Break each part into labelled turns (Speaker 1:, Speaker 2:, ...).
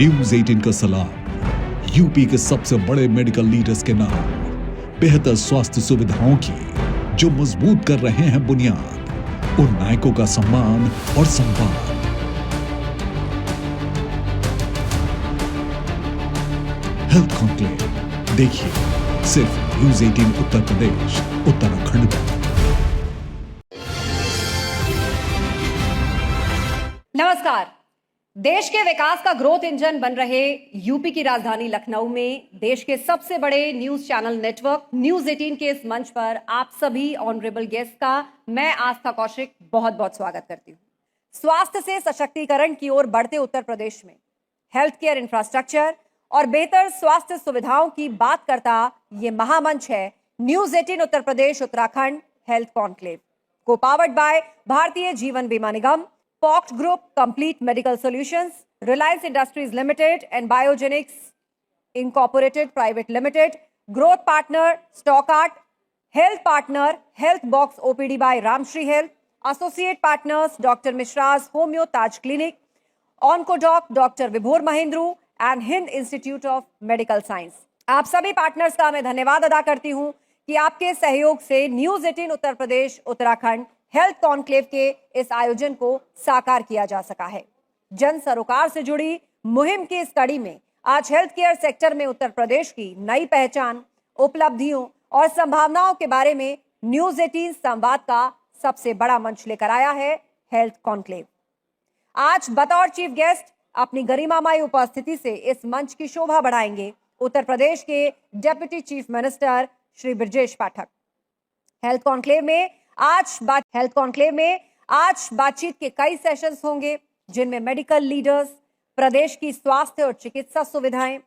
Speaker 1: News 18 का सलाम UP के सबसे बड़े मेडिकल लीडर्स के नाम, बेहतर स्वास्थ्य सुविधाओं की जो मजबूत कर रहे हैं बुनियाद, उन नायकों का सम्मान और संवाद। हेल्थ कॉन्क्लेव देखिए सिर्फ न्यूज 18 उत्तर प्रदेश उत्तराखंड में।
Speaker 2: नमस्कार। देश के विकास का ग्रोथ इंजन बन रहे यूपी की राजधानी लखनऊ में देश के सबसे बड़े न्यूज चैनल नेटवर्क न्यूज 18 के इस मंच पर आप सभी ऑनरेबल गेस्ट का मैं आस्था कौशिक बहुत बहुत स्वागत करती हूं। स्वास्थ्य से सशक्तिकरण की ओर बढ़ते उत्तर प्रदेश में हेल्थ केयर इंफ्रास्ट्रक्चर और बेहतर स्वास्थ्य सुविधाओं की बात करता ये महामंच है news 18 Uttar Pradesh Uttarakhand health conclave, को पावर्ड बाय भारतीय जीवन बीमा निगम, Poct Group, Complete Medical Solutions, Reliance Industries Limited and Biogenics Incorporated Private Limited, Growth Partner, Stockart, Health Partner, Health Box OPD by Ramshri Health, Associate Partners, Dr. Mishra's Homeo Taj Clinic, Oncodoc, Dr. Vibhor Mahindru and Hind Institute of Medical Science. आप सभी partners का मैं धन्यवाद अदा करती हूं कि आपके सहयोग से news 18 Uttar Pradesh Uttarakhand health conclave के इस आयोजन को साकार किया जा सका है। जन सरोकार से जुड़ी मुहिम की इस कड़ी में आज हेल्थ केयर सेक्टर में उत्तर प्रदेश की नई पहचान, उपलब्धियों और संभावनाओं के बारे में न्यूज 18 संवाद का सबसे बड़ा मंच लेकर आया है हेल्थ कॉन्क्लेव। आज बतौर चीफ गेस्ट अपनी गरिमामय उपस्थिति से इस मंच की शोभा बढ़ाएंगे उत्तर प्रदेश के deputy chief minister Shri Brajesh Pathak. Health conclave में आज बातचीत के कई सेशंस होंगे जिनमें मेडिकल लीडर्स प्रदेश की स्वास्थ्य और चिकित्सा सुविधाएं,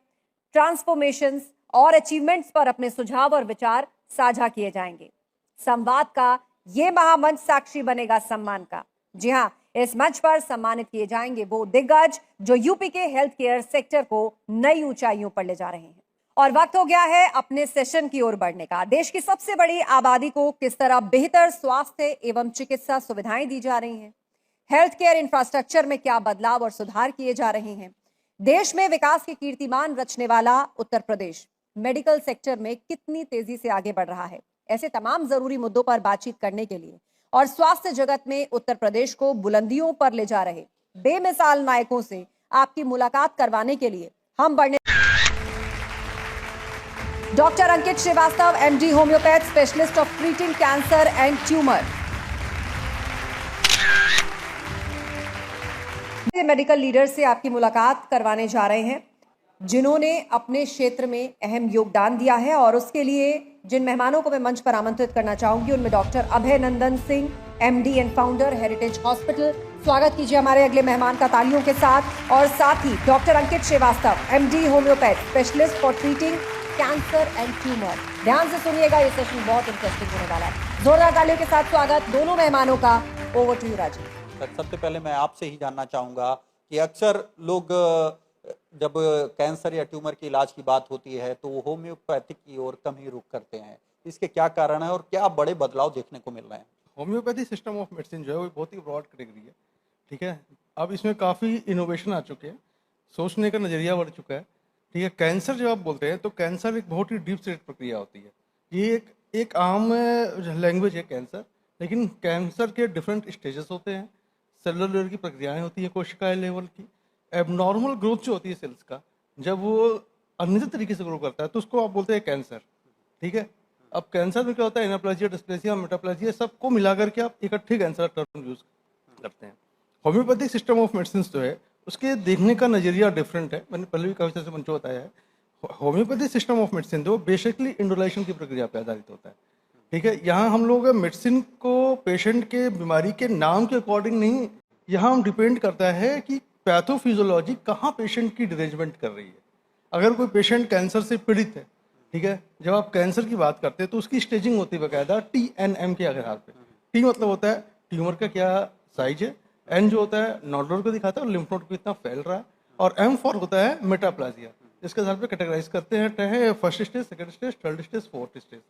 Speaker 2: ट्रांसफॉर्मेशंस और अचीवमेंट्स पर अपने सुझाव और विचार साझा किए जाएंगे। संवाद का ये महामंच साक्षी बनेगा सम्मान का। जी हां, इस मंच पर सम्मानित किए जाएंगे वो दिग्गज जो यूपी के हेल्थ केयर सेक्टर को नई ऊंचाइयों पर ले जा रहे हैं। और वक्त हो गया है अपने सेशन की ओर बढ़ने का। देश की सबसे बड़ी आबादी को किस तरह बेहतर स्वास्थ्य एवं चिकित्सा सुविधाएं दी जा रही हैं, हेल्थ केयर इंफ्रास्ट्रक्चर में क्या बदलाव और सुधार किए जा रहे हैं, देश में विकास के कीर्तिमान रचने वाला उत्तर प्रदेश मेडिकल सेक्टर में कितनी तेजी से आगे बढ़ रहा है, ऐसे तमाम जरूरी मुद्दों पर बातचीत करने के लिए और स्वास्थ्य जगत में उत्तर प्रदेश को बुलंदियों पर ले जा रहे बेमिसाल नायकों से आपकी मुलाकात करवाने के लिए हम बढ़ने doctor Ankit Srivastava, MD homeopath, specialist of treating cancer and tumour, medical leader से आपकी मुलाकात करवाने जा रहे हैं जिन्होंने अपने क्षेत्र में अहम योगदान दिया है। और उसके लिए जिन मेहमानों को मैं मंच पर आमंत्रित करना चाहूंगी उनमें doctor Abhay Nandan Singh, MD and founder heritage hospital. स्वागत कीजिए हमारे अगले मेहमान का तालियों के साथ। और साथ ही doctor Ankit Srivastava, MD homeopath, specialist for treating cancer and tumour. ध्यान से सुनिएगा, ये सेशन बहुत इंटरेस्टिंग होने वाला है। जोरदार तालियों के साथ स्वागत दोनों मेहमानों का। Over to you Rajiv.
Speaker 3: सबसे पहले मैं आपसे ही जानना चाहूंगा कि अक्सर लोग जब कैंसर या ट्यूमर के इलाज की बात होती है तो वो होम्योपैथिक की ओर कम ही रुख करते हैं। इसके क्या कारण है और क्या बड़े बदलाव देखने को मिल रहे हैं?
Speaker 4: होम्योपैथी सिस्टम ऑफ मेडिसिन जो है वो बहुत ही ब्रॉड कैटेगरी है, ठीक है। अब इसमें काफ़ी इनोवेशन आ चुके हैं, सोचने का नज़रिया बढ़ चुका है, ठीक है। कैंसर जब आप बोलते हैं तो कैंसर एक बहुत ही डीप सेट प्रक्रिया होती है। ये एक आम लैंग्वेज है कैंसर, लेकिन कैंसर के डिफरेंट स्टेजेस होते हैं, सेलुलर लेवल की प्रक्रियाएं होती हैं, कोशिकाएं लेवल की। एबनॉर्मल ग्रोथ जो होती है सेल्स का, जब वो अनियमित तरीके से ग्रो करता है तो उसको आप बोलते हैं कैंसर, ठीक है। अब कैंसर में क्या होता है, एनाप्लाजिया, डिस्प्लेसिया, मेटाप्लाजिया, सबको मिलाकर के आप इकट्ठे कैंसर टर्म यूज करते हैं। होम्योपैथिक सिस्टम ऑफ मेडिसिन जो है उसके देखने का नज़रिया डिफरेंट है। मैंने पहले भी काफ़ी तरह से मंचो बताया है। होम्योपैथिक सिस्टम ऑफ मेडिसिन जो बेसिकली इंडोलाइजेशन की प्रक्रिया पर आधारित होता है, ठीक है। यहाँ हम लोग मेडिसिन को पेशेंट के बीमारी के नाम के अकॉर्डिंग नहीं, यहाँ हम डिपेंड करता है कि पैथोफिजियोलॉजी कहाँ पेशेंट की डिरेंजमेंट कर रही है। अगर कोई पेशेंट कैंसर से पीड़ित है, ठीक है, जब आप कैंसर की बात करते हैं तो उसकी स्टेजिंग होती है बाकायदा TNM के आधार पे। टी मतलब होता है ट्यूमर का क्या साइज है, एन जो होता है नोड को दिखाता है और लिम्फ नोड को कितना फैल रहा है, और M फॉर होता है मेटाप्लाजिया। इसके आधार पे कैटेगराइज करते हैं first stage, second stage, third stage, fourth stage.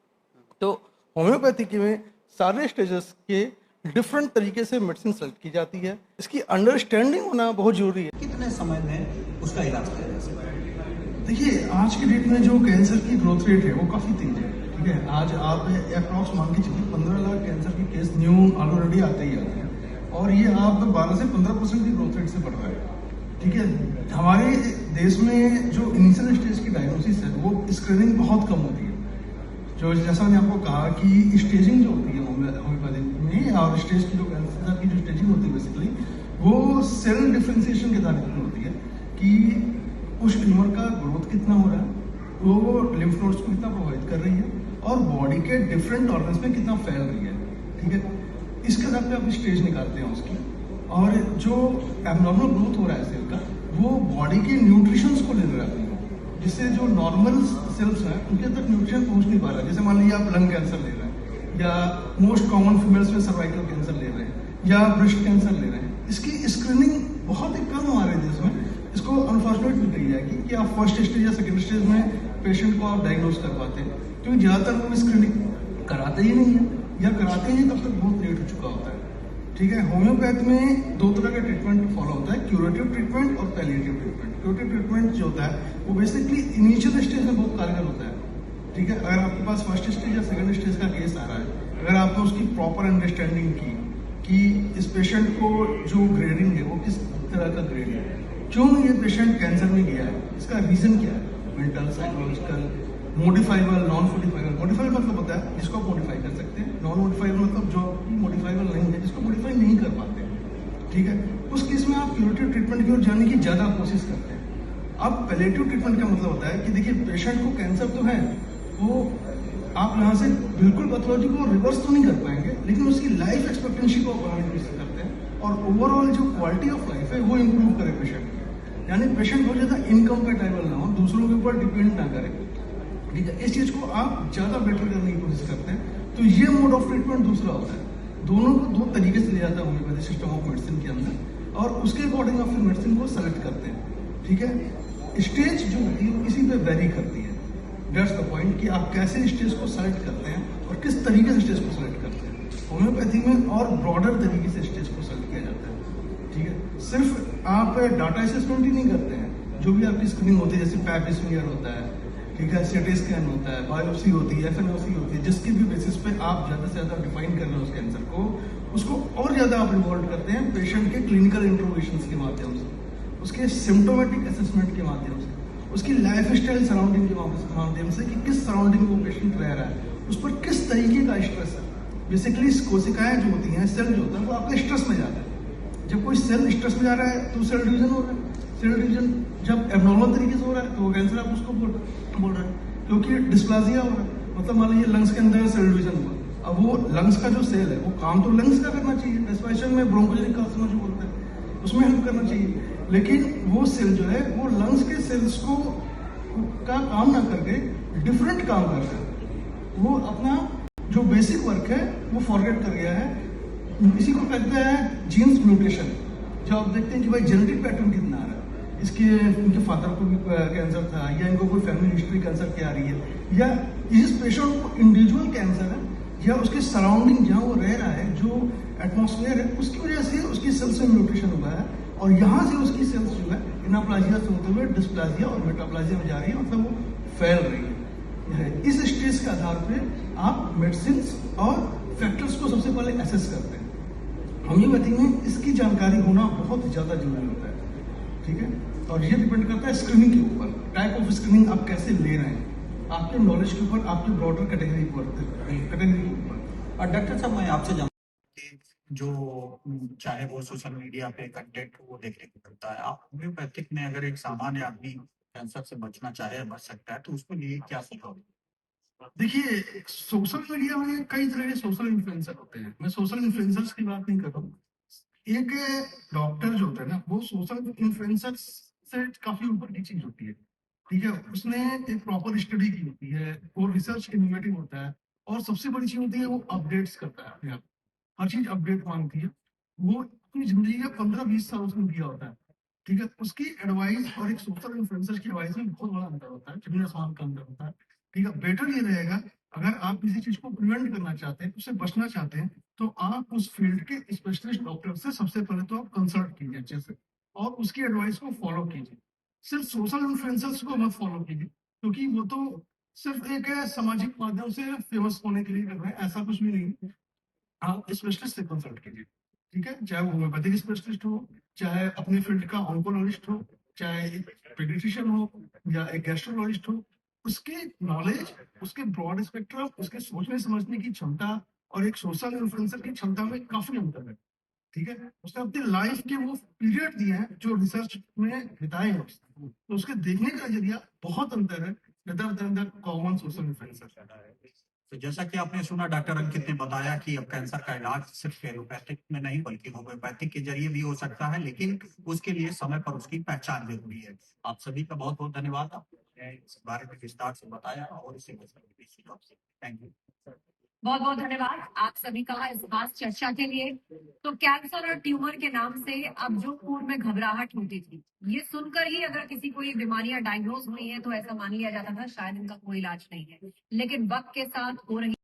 Speaker 4: तो होम्योपैथी में सारे स्टेजेस के डिफरेंट तरीके से मेडिसिन सेलेक्ट की जाती है। इसकी अंडरस्टैंडिंग होना बहुत जरूरी है।
Speaker 5: कितने समय में उसका इलाज किया जा सकता है?
Speaker 4: देखिए, आज की डेट में जो कैंसर की ग्रोथ रेट है वो काफ़ी तेज है। ठीक है, आज आप अप्रॉक्स मान के चलिए 15 लाख कैंसर के केस न्यू ऑलरेडी आते ही आते हैं, और ये आप 12 से 15% की ग्रोथ रेट से बढ़ रहा है। ठीक है, हमारे देश में जो इनिशियल स्टेज की डायग्नोसिस है वो स्क्रीनिंग बहुत कम होती है। जो जैसा मैंने आपको कहा कि स्टेजिंग जो होती है होम्योपैथी में, और स्टेज की जो कैंसर की जो स्टेजिंग होती है बेसिकली वो सेल डिफरेंशिएशन के द्वारा होती है कि उस ट्यूमर का ग्रोथ कितना हो रहा है, वो लिम्फ नोड्स को कितना प्रभावित कर रही है, और बॉडी के डिफरेंट ऑर्गन्स में कितना फैल रही है। ठीक है, इसके आधार पे आप स्टेज निकालते हैं उसकी, और जो एबनॉर्मल ग्रोथ हो रहा है सेल का वो बॉडी के न्यूट्रिशंस को ले रहा है, जिससे जो नॉर्मल सेल्स हैं उनके तक न्यूट्रिशन पहुंच नहीं पा रहा है। जैसे मान लीजिए आप लंग कैंसर ले रहे हैं, या मोस्ट कॉमन फीमेल्स में सर्वाइकल कैंसर ले रहे हैं, या ब्रेस्ट कैंसर ले रहे हैं, इसकी स्क्रीनिंग बहुत ही कम हमारे देश में। इसको अनफॉर्चुनेटली कही जाएगी कि आप फर्स्ट स्टेज या सेकंड स्टेज में पेशेंट को आप डायग्नोज कर पाते हैं, क्योंकि ज़्यादातर लोग स्क्रीनिंग कराते ही नहीं है, या कराते हैं तब तक बहुत लेट हो चुका होता है। ठीक है, होम्योपैथ में दो तरह का ट्रीटमेंट फॉलो होता है, क्यूरेटिव ट्रीटमेंट और पैलिएटिव ट्रीटमेंट। क्यूरेटिव ट्रीटमेंट जो होता है वो बेसिकली इनिशियल स्टेज में बहुत कारगर होता है। ठीक है, अगर आपके पास फर्स्ट स्टेज या सेकंड स्टेज का केस आ रहा है, अगर आपने उसकी प्रॉपर अंडरस्टैंडिंग की कि इस पेशेंट को जो ग्रेडिंग है वो किस तरह का ग्रेड है, क्यों ये पेशेंट कैंसर में गया है, इसका रीजन क्या है, mental, psychological, modifiable, non modifiable. Modifiable मतलब होता है जिसको आप मॉडिफाई कर सकते हैं, नॉन मॉडिफाइबल मतलब जो मॉडिफाइबल नहीं है, जिसको मॉडिफाई नहीं कर पाते। ठीक है, उस केस में आप क्यूरेटिव ट्रीटमेंट की ओर जाने की ज़्यादा कोशिश करते हैं। अब पैलिएटिव ट्रीटमेंट का मतलब होता है कि देखिए पेशेंट को कैंसर तो है, वो आप यहाँ से बिल्कुल पैथोलॉजी को रिवर्स तो नहीं कर पाएंगे, लेकिन उसकी लाइफ एक्सपेक्टेंसी को बढ़ाने की कोशिश करते हैं, और ओवरऑल जो क्वालिटी ऑफ लाइफ है वो इम्प्रूव करे पेशेंट की। यानी पेशेंट बहुत ज़्यादा इनकम्पेटेबल ना हो, दूसरों के ऊपर डिपेंड ना करे। ठीक है, इस चीज़ को आप ज़्यादा बेटर करने की कोशिश करते हैं, तो ये मोड ऑफ ट्रीटमेंट दूसरा होता है। दोनों को दो तरीके से ले जाता है होम्योपैथी सिस्टम ऑफ मेडिसिन के अंदर, और उसके अकॉर्डिंग आप फिर मेडिसिन को सेलेक्ट करते हैं। ठीक है, स्टेज जो होती है इसी पे वेरी करती है। दैट्स द पॉइंट कि आप कैसे स्टेज को सेलेक्ट करते हैं और किस तरीके से स्टेज को सेलेक्ट करते हैं। होम्योपैथी में और ब्रॉडर तरीके से स्टेज को सेलेक्ट किया जाता है। ठीक है, सिर्फ आप डाटा असेसमेंट ही नहीं करते हैं, जो भी आपकी स्क्रीनिंग होती है, जैसे पैप स्मीयर होता है, ठीक है, सीटी स्कैन होता है, बायोप्सी होती है, एफएनओसी होती है, जिसकी भी बेसिस पे आप ज़्यादा से ज़्यादा डिफाइन कर रहे हो उस कैंसर को, उसको और ज़्यादा आप इन्वॉल्व करते हैं पेशेंट के क्लिनिकल इंटरोगेशंस के माध्यम से, उसके सिम्टोमेटिक असेसमेंट के माध्यम से, उसकी लाइफ स्टाइल सराउंडिंग के माध्यम से कि किस सराउंडिंग में वो पेशेंट रह रहा है, उस पर किस तरीके का स्ट्रेस है। बेसिकली कोशिकाएं जो होती हैं, सेल जो होता है वो आपका स्ट्रेस में जाता है। जब कोई सेल स्ट्रेस में जा रहा है तो सेल डिवीजन हो रहा है। सेल डिवीजन जब एबनॉर्मल तरीके से हो रहा है तो कैंसर आप उसको बोल रहे हैं, क्योंकि डिस्प्लाजिया हो रहा है। मतलब मान लीजिए लंग्स के अंदर सेल डिवीजन हुआ, अब वो लंग्स का जो सेल है वो काम तो लंग्स का करना चाहिए, रेस्पिरेशन में ब्रोंकोजेनिक कार्सिनोमा जो बोलते हैं उसमें हेल्प करना चाहिए, लेकिन वो सेल जो है वो लंग्स के सेल्स को का काम ना करके डिफरेंट काम कर रहा है। वो अपना जो बेसिक वर्क है वो फॉरगेट कर गया है। इसी को कहते हैं जीन्स म्यूटेशन। जो आप देखते हैं कि भाई जेनेटिक पैटर्न कितना आ रहा है, इसके इनके फादर को भी कैंसर था, या इनको कोई फैमिली हिस्ट्री कैंसर की आ रही है, या इस पेशेंट को इंडिविजुअल कैंसर है, या उसके सराउंडिंग जहाँ वो रह रहा है, जो एटमॉस्फेयर है उसकी वजह से उसकी सेल्स में म्यूटेशन हुआ है, और यहाँ से उसकी सेल्स जो है एनाप्लाजिया से होते हुए डिस्प्लाजिया और मेटाप्लाजिया में जा रही है, मतलब वो फैल रही है। इस स्टेज के आधार पे आप मेडिसिन और फैक्टर्स को सबसे पहले एसेस करते हैं। होम्योपैथी में इसकी जानकारी होना बहुत ज़्यादा जरूरी होता है। ठीक है, और ये डिपेंड करता है स्क्रीनिंग के ऊपर, टाइप ऑफ स्क्रीनिंग आप कैसे ले रहे हैं, आपके नॉलेज के ऊपर, आपके ब्रॉडर कैटेगरी के ऊपर।
Speaker 5: डॉक्टर साहब, मैं आपसे जानना कि जो चाहे वो सोशल मीडिया पे कंटेंट वो देखने को मिलता है, आप होम्योपैथिक में अगर एक सामान्य आदमी कैंसर से बचना चाहे, बच सकता है, तो उसके लिए क्या सुझाव?
Speaker 4: देखिए, सोशल मीडिया में कई तरह के सोशल इन्फ्लुएंसर होते हैं। मैं सोशल इन्फ्लुएंसर्स की बात नहीं कर रहा हूँ। एक डॉक्टर जो होता है ना, वो सोशल इन्फ्लुएंसर से काफी ऊपर की चीज होती है। ठीक है, उसने एक प्रॉपर स्टडी की होती है, वो रिसर्च इनोवेटिव होता है, और सबसे बड़ी चीज होती है वो अपडेट्स करता है अपने आप। हर चीज अपडेट मांगती है। वो अपनी जिंदगी का 15-20 साल उसने दिया होता है। ठीक है, उसकी एडवाइस और एक सोशल इन्फ्लुएंसर की एडवाइस में बहुत बड़ा अंतर होता है, जमीन आसमान का अंतर होता है। ठीक है, बेटर ये रहेगा अगर आप किसी चीज को प्रिवेंट करना चाहते हैं, उससे बचना चाहते हैं, तो आप उस फील्ड के स्पेशलिस्ट डॉक्टर से सबसे पहले तो आप कंसल्ट कीजिए अच्छे से, और उसकी एडवाइस को फॉलो कीजिए। सिर्फ सोशल इन्फ्लुएंसर्स को मत फॉलो कीजिए, क्योंकि वो तो सिर्फ एक है सामाजिक माध्यम से फेमस होने के लिए कर रहे हैं, ऐसा कुछ भी नहीं। आप स्पेशलिस्ट से कंसल्ट कीजिए, ठीक है, चाहे वो होम्योपैथिक स्पेशलिस्ट हो, चाहे अपने फील्ड का ऑन्कोलॉजिस्ट हो, चाहे एक पेडिट्रिशियन हो, या एक गैस्ट्रोलॉजिस्ट हो। उसके नॉलेज, उसके ब्रॉड स्पेक्ट्रम, उसके सोचने समझने की क्षमता और एक सोशल इन्फ्लुएंसर की क्षमता में काफी अंतर है, ठीक है। उसने अपनी लाइफ के वो पीरियड दिए हैं जो रिसर्च में बिताए हैं उसने, तो उसके देखने का नजरिया बहुत अंतर है rather than the common social influencer।
Speaker 5: तो जैसा कि आपने सुना, डॉक्टर अंकित ने बताया कि अब कैंसर का इलाज सिर्फ एलोपैथिक में नहीं बल्कि होम्योपैथिक के जरिए भी हो सकता है, लेकिन उसके लिए समय पर उसकी पहचान जरूरी है। आप सभी का बहुत बहुत धन्यवाद, आपने इस बारे में विस्तार से बताया और इसे थैंक यू।
Speaker 2: बहुत बहुत धन्यवाद आप सभी का इस खास चर्चा के लिए। तो कैंसर और ट्यूमर के नाम से अब जो पूर्व में घबराहट होती थी, ये सुनकर ही अगर किसी को ये बीमारियां डायग्नोज हुई है तो ऐसा मान लिया जाता था शायद इनका कोई इलाज नहीं है। लेकिन वक्त के साथ हो रही